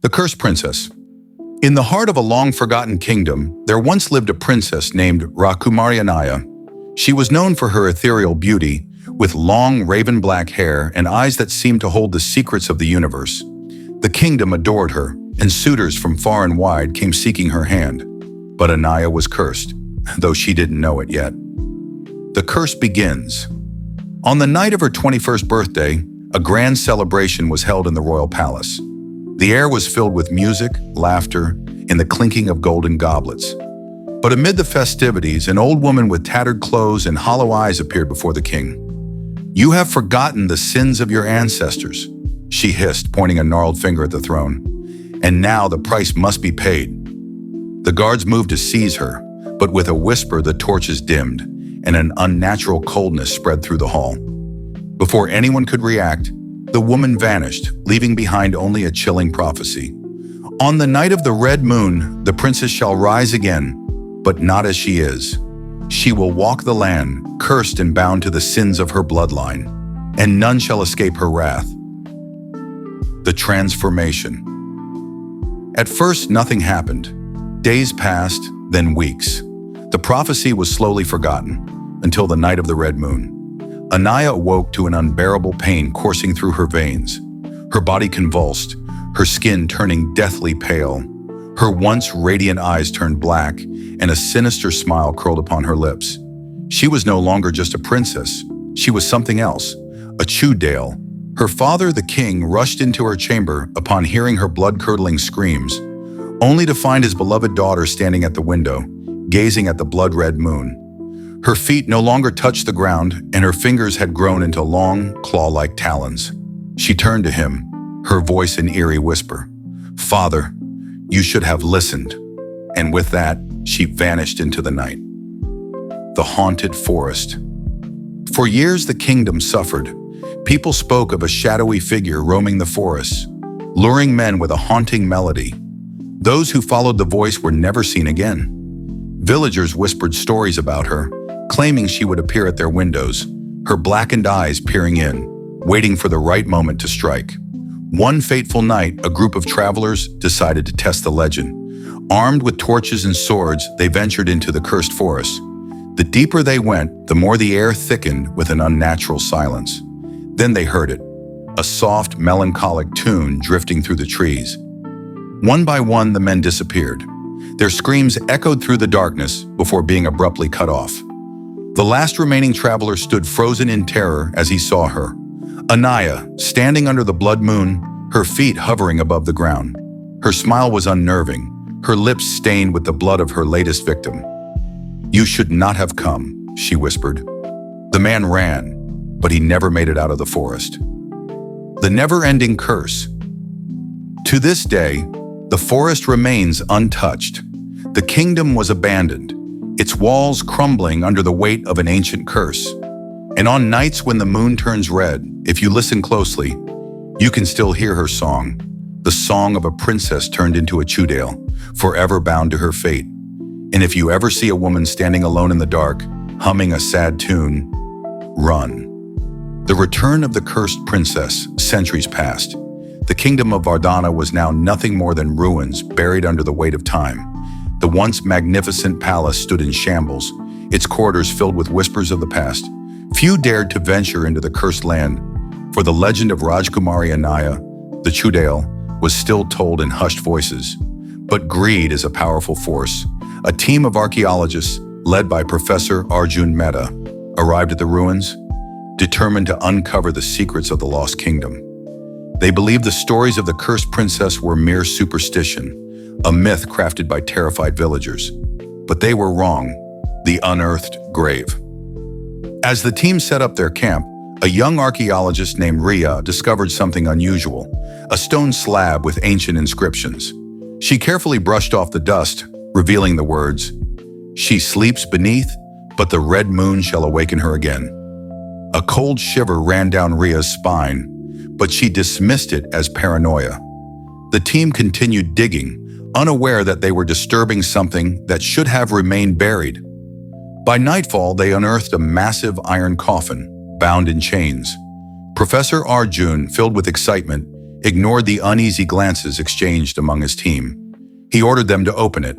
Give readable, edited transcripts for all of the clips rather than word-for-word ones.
The Cursed Princess. In the heart of a long-forgotten kingdom, there once lived a princess named Rajkumari Anaya. She was known for her ethereal beauty, with long raven-black hair and eyes that seemed to hold the secrets of the universe. The kingdom adored her, and suitors from far and wide came seeking her hand. But Anaya was cursed, though she didn't know it yet. The curse begins. On the night of her 21st birthday, a grand celebration was held in the royal palace. The air was filled with music, laughter, and the clinking of golden goblets. But amid the festivities, an old woman with tattered clothes and hollow eyes appeared before the king. "You have forgotten the sins of your ancestors," she hissed, pointing a gnarled finger at the throne. "And now the price must be paid." The guards moved to seize her, but with a whisper the torches dimmed, and an unnatural coldness spread through the hall. Before anyone could react, the woman vanished, leaving behind only a chilling prophecy. "On the night of the red moon, the princess shall rise again, but not as she is. She will walk the land, cursed and bound to the sins of her bloodline, and none shall escape her wrath." The transformation. At first, nothing happened. Days passed, then weeks. The prophecy was slowly forgotten, until the night of the red moon. Anaya awoke to an unbearable pain coursing through her veins. Her body convulsed, her skin turning deathly pale. Her once radiant eyes turned black, and a sinister smile curled upon her lips. She was no longer just a princess. She was something else, a Chudale. Her father, the king, rushed into her chamber upon hearing her blood-curdling screams, only to find his beloved daughter standing at the window, gazing at the blood-red moon. Her feet no longer touched the ground, and her fingers had grown into long, claw-like talons. She turned to him, her voice an eerie whisper. "Father, you should have listened." And with that, she vanished into the night. The haunted forest. For years, the kingdom suffered. People spoke of a shadowy figure roaming the forests, luring men with a haunting melody. Those who followed the voice were never seen again. Villagers whispered stories about her, claiming she would appear at their windows, her blackened eyes peering in, waiting for the right moment to strike. One fateful night, a group of travelers decided to test the legend. Armed with torches and swords, they ventured into the cursed forest. The deeper they went, the more the air thickened with an unnatural silence. Then they heard it, a soft, melancholic tune drifting through the trees. One by one, the men disappeared. Their screams echoed through the darkness before being abruptly cut off. The last remaining traveler stood frozen in terror as he saw her. Anaya, standing under the blood moon, her feet hovering above the ground. Her smile was unnerving, her lips stained with the blood of her latest victim. "You should not have come," she whispered. The man ran, but he never made it out of the forest. The never-ending curse. To this day, the forest remains untouched. The kingdom was abandoned, its walls crumbling under the weight of an ancient curse. And on nights when the moon turns red, if you listen closely, you can still hear her song, the song of a princess turned into a Chudale, forever bound to her fate. And if you ever see a woman standing alone in the dark, humming a sad tune, run. The return of the cursed princess, centuries past. The kingdom of Vardhana was now nothing more than ruins buried under the weight of time. The once magnificent palace stood in shambles, its corridors filled with whispers of the past. Few dared to venture into the cursed land, for the legend of Rajkumari Anaya, the Chudale, was still told in hushed voices. But greed is a powerful force. A team of archaeologists, led by Professor Arjun Mehta, arrived at the ruins, determined to uncover the secrets of the lost kingdom. They believed the stories of the cursed princess were mere superstition, a myth crafted by terrified villagers. But they were wrong. The unearthed grave. As the team set up their camp, a young archaeologist named Ria discovered something unusual, a stone slab with ancient inscriptions. She carefully brushed off the dust, revealing the words, "She sleeps beneath, but the red moon shall awaken her again." A cold shiver ran down Ria's spine, but she dismissed it as paranoia. The team continued digging, unaware that they were disturbing something that should have remained buried. By nightfall, they unearthed a massive iron coffin, bound in chains. Professor Arjun, filled with excitement, ignored the uneasy glances exchanged among his team. He ordered them to open it.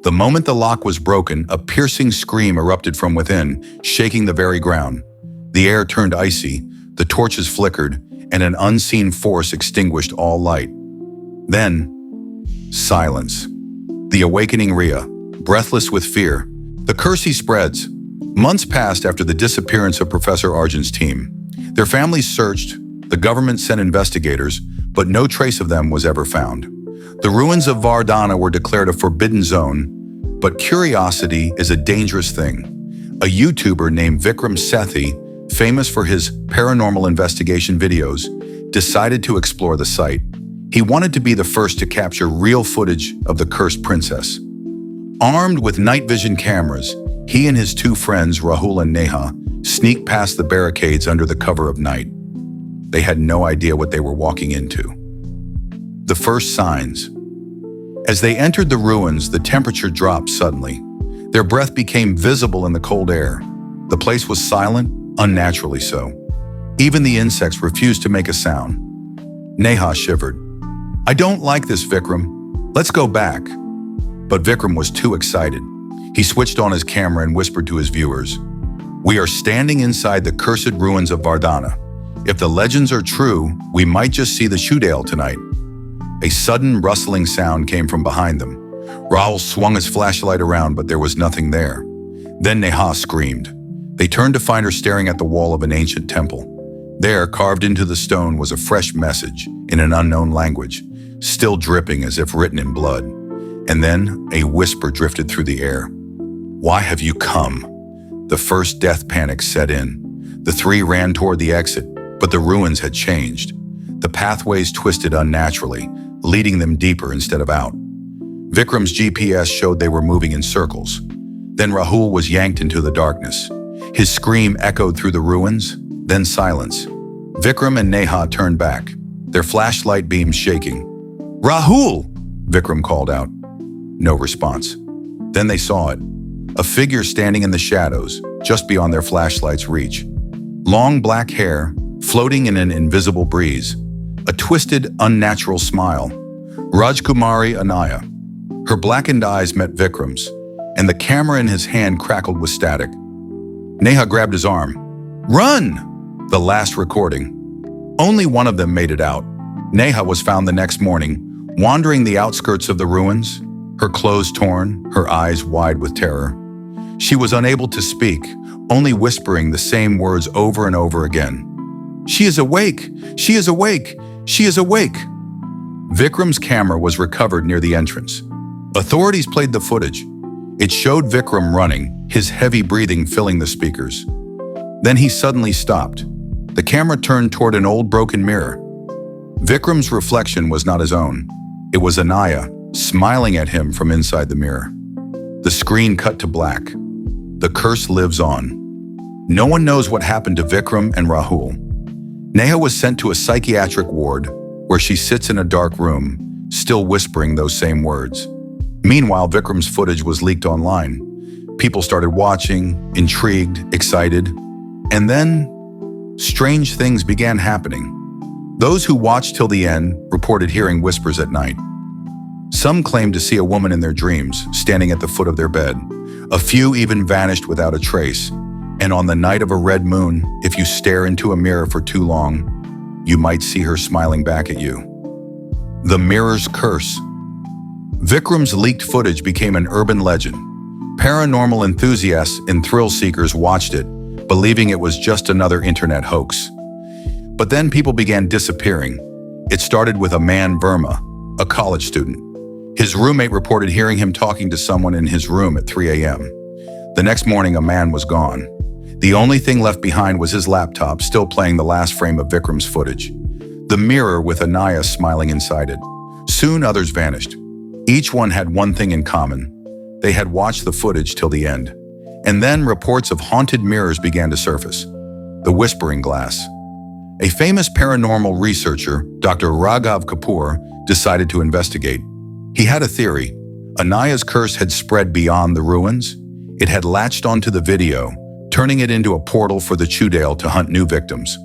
The moment the lock was broken, a piercing scream erupted from within, shaking the very ground. The air turned icy, the torches flickered, and an unseen force extinguished all light. Then, silence. The awakening Rhea, breathless with fear. The curse spreads. Months passed after the disappearance of Professor Arjun's team. Their families searched, the government sent investigators, but no trace of them was ever found. The ruins of Vardhana were declared a forbidden zone, but curiosity is a dangerous thing. A YouTuber named Vikram Sethi, famous for his paranormal investigation videos, decided to explore the site. He wanted to be the first to capture real footage of the cursed princess. Armed with night vision cameras, he and his two friends, Rahul and Neha, sneaked past the barricades under the cover of night. They had no idea what they were walking into. The first signs. As they entered the ruins, the temperature dropped suddenly. Their breath became visible in the cold air. The place was silent, unnaturally so. Even the insects refused to make a sound. Neha shivered. "I don't like this, Vikram. Let's go back." But Vikram was too excited. He switched on his camera and whispered to his viewers, "We are standing inside the cursed ruins of Vardhana. If the legends are true, we might just see the Shudale tonight." A sudden rustling sound came from behind them. Rahul swung his flashlight around, but there was nothing there. Then Neha screamed. They turned to find her staring at the wall of an ancient temple. There, carved into the stone, was a fresh message in an unknown language, still dripping as if written in blood. And then a whisper drifted through the air. "Why have you come?" The first death panic set in. The three ran toward the exit, but the ruins had changed. The pathways twisted unnaturally, leading them deeper instead of out. Vikram's GPS showed they were moving in circles. Then Rahul was yanked into the darkness. His scream echoed through the ruins, then silence. Vikram and Neha turned back, their flashlight beams shaking. "Rahul!" Vikram called out. No response. Then they saw it. A figure standing in the shadows, just beyond their flashlight's reach. Long black hair, floating in an invisible breeze. A twisted, unnatural smile. Rajkumari Anaya. Her blackened eyes met Vikram's, and the camera in his hand crackled with static. Neha grabbed his arm. "Run!" The last recording. Only one of them made it out. Neha was found the next morning, wandering the outskirts of the ruins, her clothes torn, her eyes wide with terror. She was unable to speak, only whispering the same words over and over again. "She is awake! She is awake! She is awake!" Vikram's camera was recovered near the entrance. Authorities played the footage. It showed Vikram running, his heavy breathing filling the speakers. Then he suddenly stopped. The camera turned toward an old broken mirror. Vikram's reflection was not his own. It was Anaya, smiling at him from inside the mirror. The screen cut to black. The curse lives on. No one knows what happened to Vikram and Rahul. Neha was sent to a psychiatric ward, where she sits in a dark room, still whispering those same words. Meanwhile, Vikram's footage was leaked online. People started watching, intrigued, excited. And then, strange things began happening. Those who watched till the end reported hearing whispers at night. Some claimed to see a woman in their dreams, standing at the foot of their bed. A few even vanished without a trace. And on the night of a red moon, if you stare into a mirror for too long, you might see her smiling back at you. The mirror's curse. Vikram's leaked footage became an urban legend. Paranormal enthusiasts and thrill seekers watched it, believing it was just another internet hoax. But then people began disappearing. It started with a man, Verma, a college student. His roommate reported hearing him talking to someone in his room at 3 a.m. The next morning, a man was gone. The only thing left behind was his laptop, still playing the last frame of Vikram's footage. The mirror with Anaya smiling inside it. Soon others vanished. Each one had one thing in common. They had watched the footage till the end. And then reports of haunted mirrors began to surface. The whispering glass. A famous paranormal researcher, Dr. Raghav Kapoor, decided to investigate. He had a theory. Anaya's curse had spread beyond the ruins. It had latched onto the video, turning it into a portal for the Shudale to hunt new victims.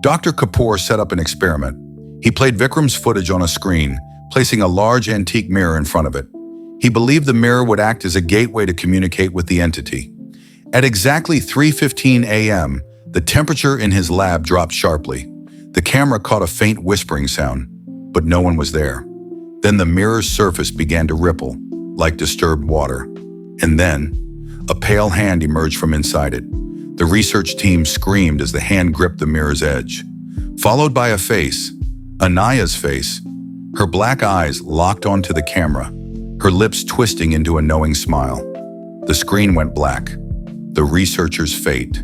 Dr. Kapoor set up an experiment. He played Vikram's footage on a screen, placing a large antique mirror in front of it. He believed the mirror would act as a gateway to communicate with the entity. At exactly 3:15 a.m., the temperature in his lab dropped sharply. The camera caught a faint whispering sound, but no one was there. Then the mirror's surface began to ripple, like disturbed water. And then, a pale hand emerged from inside it. The research team screamed as the hand gripped the mirror's edge. Followed by a face, Anaya's face. Her black eyes locked onto the camera, her lips twisting into a knowing smile. The screen went black. The researcher's fate.